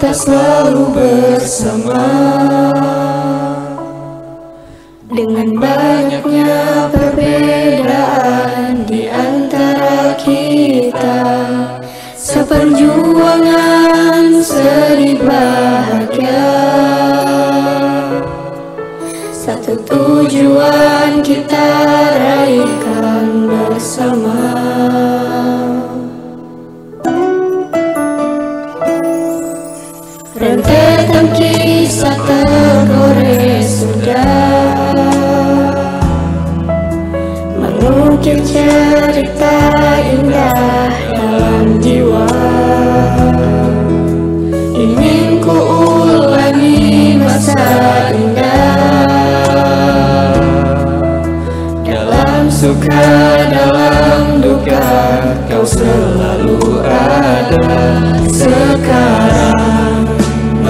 kita selalu bersama. Dengan banyaknya perbedaan di antara kita, seperjuangan sedih bahagia, satu tujuan kita raihkan bersama. Rentetan kisah tergores sudah, mengukir cerita indah dalam jiwa. Ingin ku ulangi masa indah, dalam suka dalam duka kau selalu ada. Sekarang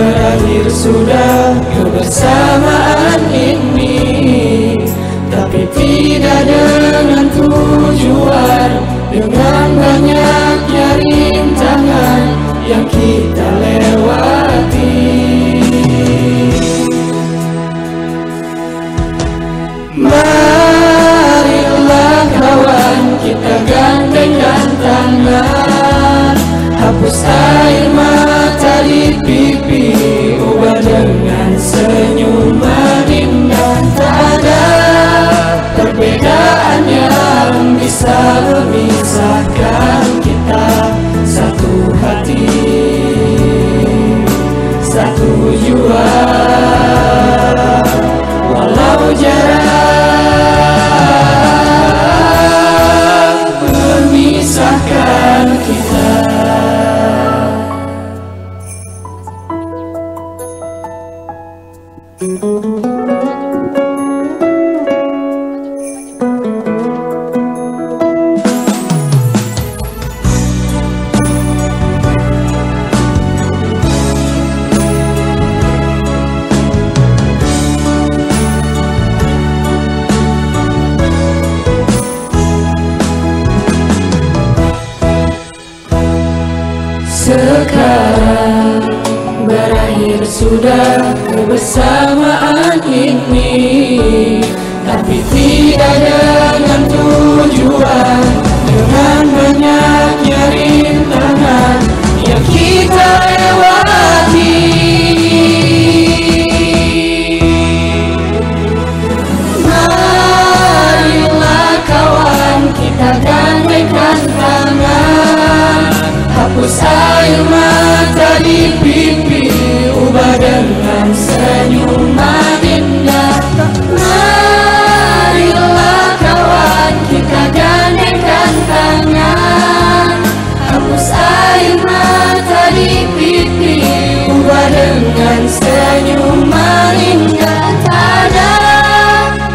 berakhir sudah kebersamaan ini, tapi tidak dengan tujuan, dengan banyaknya rintangan yang kita lewati. Marilah kawan, kita gandengkan tangan, hapus air mata di pipi, ubah dengan senyuman indah. Tak ada perbedaan yang bisa memisahkan kita, satu hati, satu jua, walau jarak memisahkan kita. Sekarang berakhir sudah kebersamaan ini, tapi tidak dengan tujuan, dengan banyaknya rintangan yang kita lewati. Marilah kawan, kita gandengkan tangan, hapus air mata di pipi, ubah dengan senyuman indah. Marilah kawan, kita gandengkan tangan, hapus air mata di pipi, ubah dengan senyuman indah. Tak ada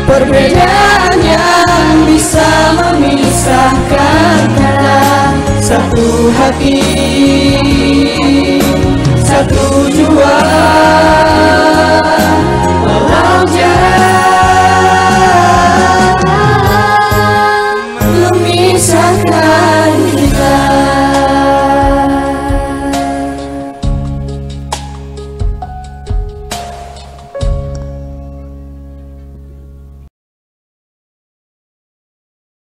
perbedaan yang bisa memisahkan kita, satu hati, satu jua, walau jarak memisahkan